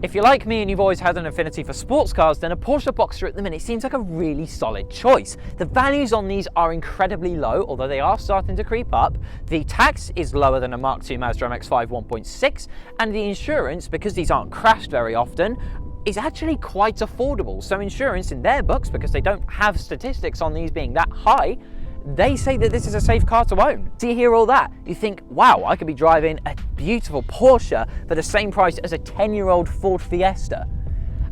If you're like me and you've always had an affinity for sports cars, then a Porsche Boxster at the minute seems like a really solid choice. The values on these are incredibly low, although they are starting to creep up. The tax is lower than a Mark II Mazda MX-5 1.6, and the insurance, because these aren't crashed very often, is actually quite affordable. So insurance in their books, because they don't have statistics on these being that high, they say that this is a safe car to own. So you hear all that, you think, wow, I could be driving a beautiful Porsche for the same price as a 10-year-old Ford Fiesta.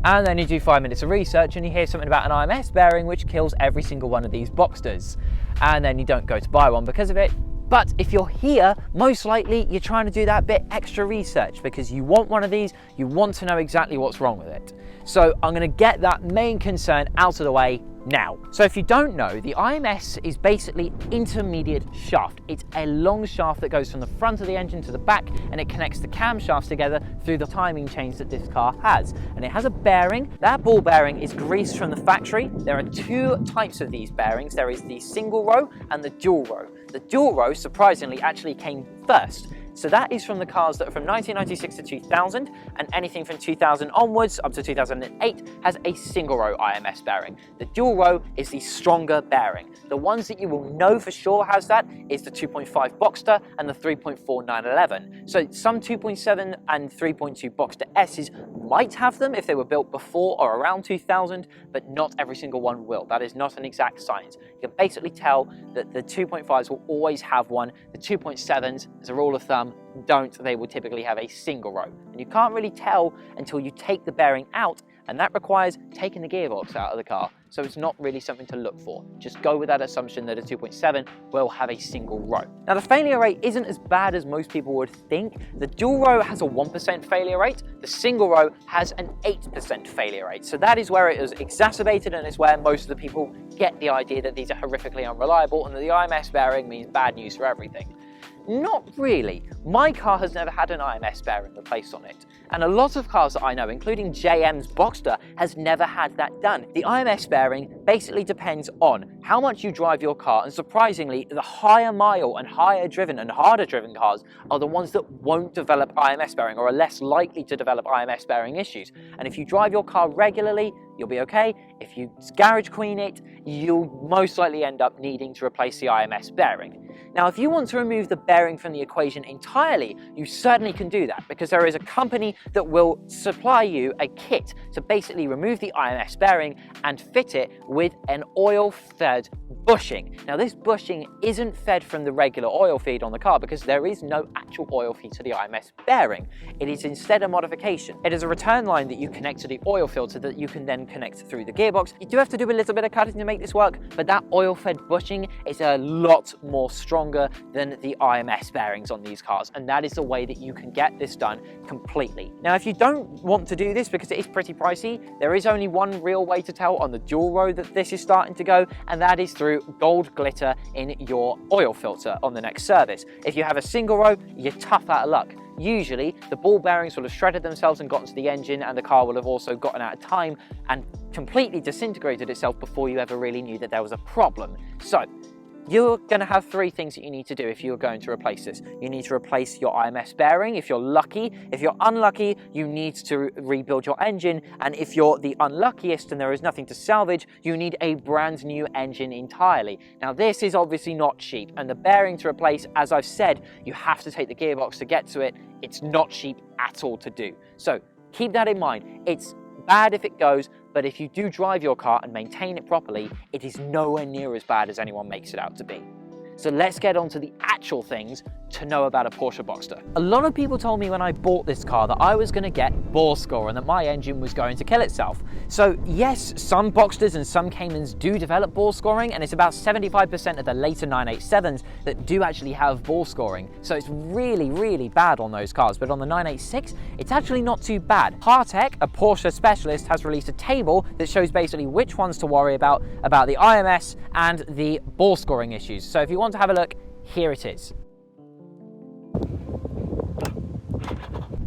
And then you do 5 minutes of research and you hear something about an IMS bearing which kills every single one of these Boxsters. And then you don't go to buy one because of it. But if you're here, most likely you're trying to do that bit extra research because you want one of these, you want to know exactly what's wrong with it. So I'm going to get that main concern out of the way now. So if you don't know, the IMS is basically intermediate shaft. It's a long shaft that goes from the front of the engine to the back, and it connects the camshafts together through the timing chains that this car has. And it has a bearing. That ball bearing is greased from the factory. There are two types of these bearings. There is the single row and the dual row. The dual row, surprisingly, actually came first. So that is from the cars that are from 1996 to 2000, and anything from 2000 onwards up to 2008 has a single row IMS bearing. The dual row is the stronger bearing. The ones that you will know for sure has that is the 2.5 Boxster and the 3.4 911. So some 2.7 and 3.2 Boxster S's might have them if they were built before or around 2000, but not every single one will. That is not an exact science. You can basically tell that the 2.5s will always have one. The 2.7s, as a rule of thumb, don't. They will typically have a single row. And you can't really tell until you take the bearing out, and that requires taking the gearbox out of the car. So it's not really something to look for. Just go with that assumption that a 2.7 will have a single row. Now the failure rate isn't as bad as most people would think. The dual row has a 1% failure rate. The single row has an 8% failure rate. So that is where it is exacerbated, and it's where most of the people get the idea that these are horrifically unreliable and that the IMS bearing means bad news for everything. Not really. My car has never had an IMS bearing replaced on it. And a lot of cars that I know, including JM's Boxster, has never had that done. The IMS bearing basically depends on how much you drive your car, and surprisingly, the higher mile and higher driven and harder driven cars are the ones that won't develop IMS bearing or are less likely to develop IMS bearing issues. And if you drive your car regularly, you'll be okay. If you garage queen it, you'll most likely end up needing to replace the IMS bearing. Now, if you want to remove the bearing from the equation entirely, you certainly can do that because there is a company that will supply you a kit to basically remove the IMS bearing and fit it with an oil-fed bushing. Now, this bushing isn't fed from the regular oil feed on the car because there is no actual oil feed to the IMS bearing. It is instead a modification. It is a return line that you connect to the oil filter that you can then connect through the gearbox. You do have to do a little bit of cutting to make this work, but that oil-fed bushing is a lot more stronger than the IMS bearings on these cars, and that is the way that you can get this done completely. Now, if you don't want to do this because it is pretty pricey, there is only one real way to tell on the dual row that this is starting to go, and that is through gold glitter in your oil filter on the next service. If you have a single row, you're tough out of luck. Usually, the ball bearings will have shredded themselves and gotten to the engine, and the car will have also gotten out of time and completely disintegrated itself before you ever really knew that there was a problem. So, you're going to have three things that you need to do if you're going to replace this. You need to replace your IMS bearing if you're lucky. If you're unlucky, you need to rebuild your engine. And if you're the unluckiest and there is nothing to salvage, you need a brand new engine entirely. Now, this is obviously not cheap. And the bearing to replace, as I've said, you have to take the gearbox to get to it. It's not cheap at all to do. So keep that in mind. It's bad if it goes, but if you do drive your car and maintain it properly, it is nowhere near as bad as anyone makes it out to be. So let's get on to the actual things to know about a Porsche Boxster. A lot of people told me when I bought this car that I was going to get bore score and that my engine was going to kill itself. So yes, some Boxsters and some Caymans do develop bore scoring, and it's about 75% of the later 987s that do actually have bore scoring. So it's really, really bad on those cars, but on the 986, it's actually not too bad. Hartech, a Porsche specialist, has released a table that shows basically which ones to worry about the IMS and the bore scoring issues. So if you want to have a look, here it is.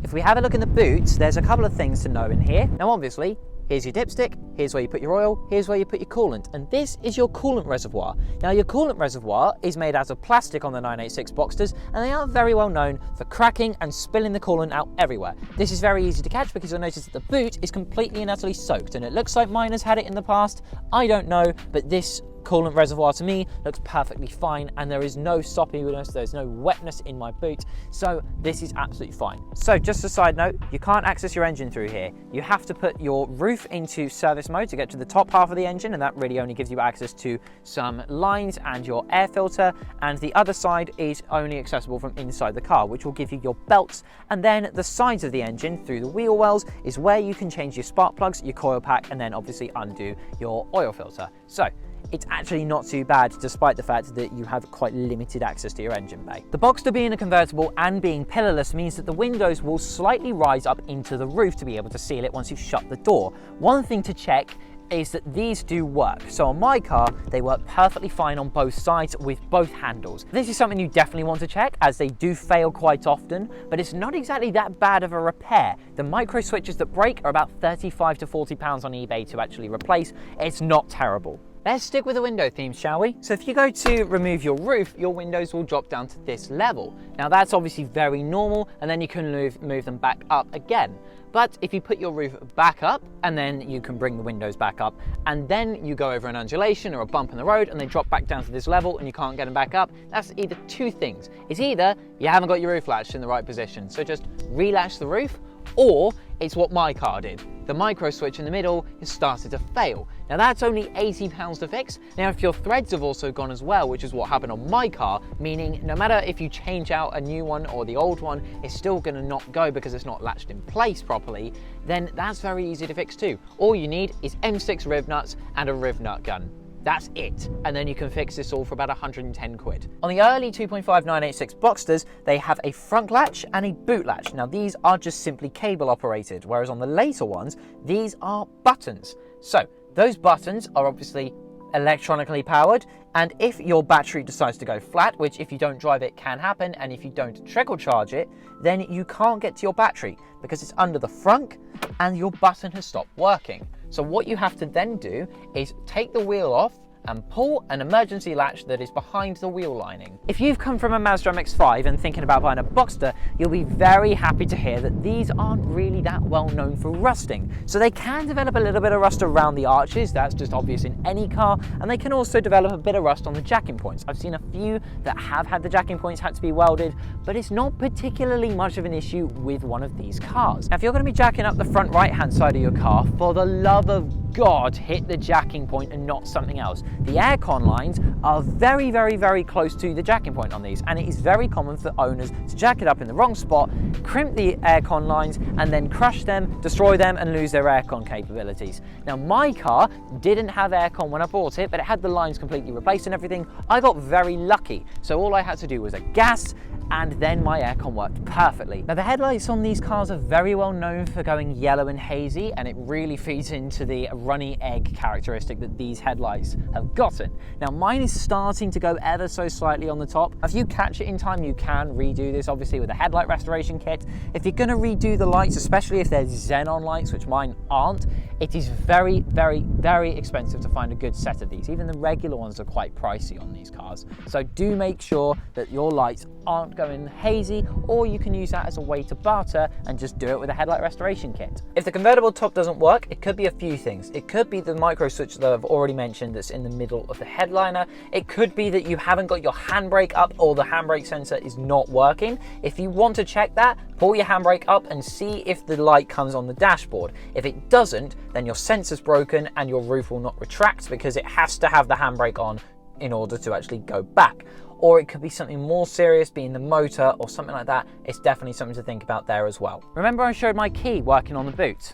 If we have a look in the boots, there's a couple of things to know in here. Now obviously, here's your dipstick, here's where you put your oil, here's where you put your coolant, and this is your coolant reservoir. Now your coolant reservoir is made out of plastic on the 986 Boxsters, and they are very well known for cracking and spilling the coolant out everywhere. This is very easy to catch because you'll notice that the boot is completely and utterly soaked, and it looks like mine has had it in the past. I don't know, but this coolant reservoir to me looks perfectly fine, and there is no soppiness, there's no wetness in my boot, so this is absolutely fine. So just a side note, you can't access your engine through here. You have to put your roof into service mode to get to the top half of the engine, and that really only gives you access to some lines and your air filter, and the other side is only accessible from inside the car, which will give you your belts, and then the sides of the engine through the wheel wells is where you can change your spark plugs, your coil pack, and then obviously undo your oil filter. So it's actually not too bad, despite the fact that you have quite limited access to your engine bay. The Boxster being a convertible and being pillarless means that the windows will slightly rise up into the roof to be able to seal it once you've shut the door. One thing to check is that these do work. So on my car, they work perfectly fine on both sides with both handles. This is something you definitely want to check, as they do fail quite often, but it's not exactly that bad of a repair. The micro switches that break are about 35 to 40 pounds on eBay to actually replace. It's not terrible. Let's stick with the window theme, shall we? So if you go to remove your roof, your windows will drop down to this level. Now that's obviously very normal, and then you can move them back up again. But if you put your roof back up, and then you can bring the windows back up, and then you go over an undulation or a bump in the road and they drop back down to this level and you can't get them back up, that's either two things. It's either you haven't got your roof latched in the right position, so just relatch the roof, or it's what my car did. The micro switch in the middle has started to fail. Now that's only £80 to fix. Now if your threads have also gone as well, which is what happened on my car, meaning no matter if you change out a new one or the old one, it's still gonna not go because it's not latched in place properly, then that's very easy to fix too. All you need is M6 riv nuts and a riv nut gun. That's it, and then you can fix this all for about 110 quid. On the early 2.5 986 Boxsters, they have a front latch and a boot latch. Now these are just simply cable operated, whereas on the later ones, these are buttons. So those buttons are obviously electronically powered, and if your battery decides to go flat, which if you don't drive it can happen, and if you don't trickle charge it, then you can't get to your battery because it's under the frunk and your button has stopped working. So what you have to then do is take the wheel off and pull an emergency latch that is behind the wheel lining. If you've come from a Mazda MX-5 and thinking about buying a Boxster, you'll be very happy to hear that these aren't really that well known for rusting. So they can develop a little bit of rust around the arches, that's just obvious in any car, and they can also develop a bit of rust on the jacking points. I've seen a few that have had the jacking points had to be welded, but it's not particularly much of an issue with one of these cars. Now if you're going to be jacking up the front right hand side of your car, for the love of God, hit the jacking point and not something else. The aircon lines are very, very, very close to the jacking point on these, and it is very common for owners to jack it up in the wrong spot, crimp the aircon lines, and then crush them, destroy them, and lose their aircon capabilities. Now, my car didn't have aircon when I bought it, but it had the lines completely replaced and everything. I got very lucky, so all I had to do was a gas, and then my aircon worked perfectly. Now the headlights on these cars are very well known for going yellow and hazy, and it really feeds into the runny egg characteristic that these headlights have gotten. Now mine is starting to go ever so slightly on the top. If you catch it in time, you can redo this obviously with a headlight restoration kit. If you're gonna redo the lights, especially if they're xenon lights, which mine aren't, it is very, very, very expensive to find a good set of these. Even the regular ones are quite pricey on these cars. So do make sure that your lights aren't going hazy, or you can use that as a way to barter and just do it with a headlight restoration kit. If the convertible top doesn't work, it could be a few things. It could be the micro switch that I've already mentioned that's in the middle of the headliner. It could be that you haven't got your handbrake up or the handbrake sensor is not working. If you want to check that, pull your handbrake up and see if the light comes on the dashboard. If it doesn't, then your sensor's broken and your roof will not retract because it has to have the handbrake on in order to actually go back. Or it could be something more serious, being the motor or something like that. It's definitely something to think about there as well. Remember I showed my key working on the boot?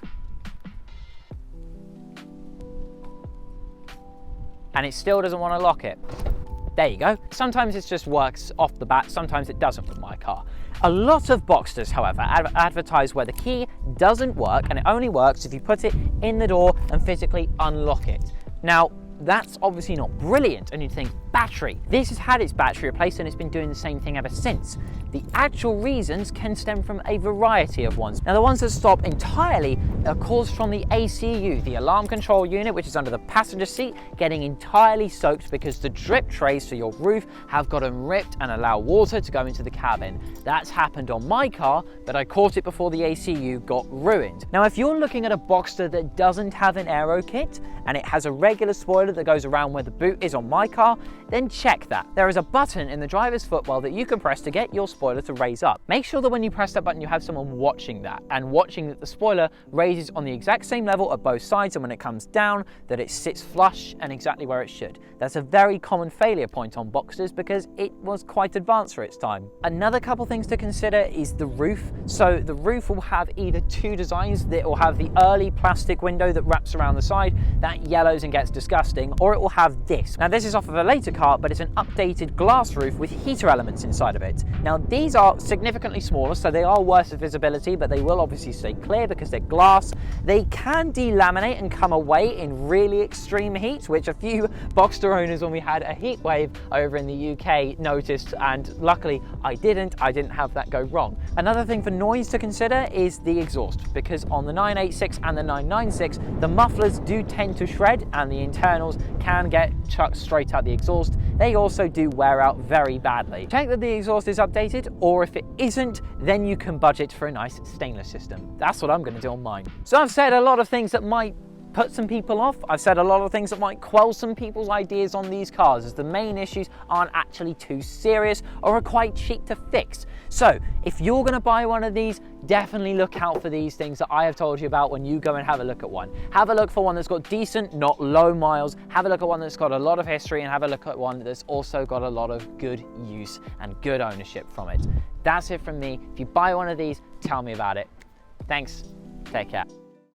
And it still doesn't want to lock it. There you go. Sometimes it just works off the bat, sometimes it doesn't with my car. A lot of Boxsters, however, advertise where the key doesn't work, and it only works if you put it in the door and physically unlock it. Now, that's obviously not brilliant, and you'd think, battery. This has had its battery replaced and it's been doing the same thing ever since. The actual reasons can stem from a variety of ones. Now, the ones that stop entirely are caused from the ACU, the alarm control unit, which is under the passenger seat, getting entirely soaked because the drip trays for your roof have gotten ripped and allow water to go into the cabin. That's happened on my car, but I caught it before the ACU got ruined. Now, if you're looking at a Boxster that doesn't have an aero kit and it has a regular spoiler that goes around where the boot is on my car, then check that. There is a button in the driver's footwell that you can press to get your spoiler to raise up. Make sure that when you press that button, you have someone watching that and watching that the spoiler raises on the exact same level at both sides, and when it comes down, that it sits flush and exactly where it should. That's a very common failure point on Boxsters because it was quite advanced for its time. Another couple things to consider is the roof. So the roof will have either two designs. That will have the early plastic window that wraps around the side, that yellows and gets disgusting, or it will have this. Now, this is off of a later car, but it's an updated glass roof with heater elements inside of it. Now, these are significantly smaller, so they are worse for visibility, but they will obviously stay clear because they're glass. They can delaminate and come away in really extreme heat, which a few Boxster owners, when we had a heat wave over in the UK, noticed, and luckily I didn't have that go wrong. Another thing for noise to consider is the exhaust, because on the 986 and the 996, the mufflers do tend to shred and the internals can get chucked straight out the exhaust. They also do wear out very badly. Check that the exhaust is updated, or if it isn't, then you can budget for a nice stainless system. That's what I'm going to do on mine. So I've said a lot of things that might put some people off. I've said a lot of things that might quell some people's ideas on these cars, as the main issues aren't actually too serious or are quite cheap to fix. So if you're going to buy one of these, definitely look out for these things that I have told you about when you go and have a look at one. Have a look for one that's got decent, not low miles. Have a look at one that's got a lot of history, and have a look at one that's also got a lot of good use and good ownership from it. That's it from me. If you buy one of these, tell me about it. Thanks. Take care.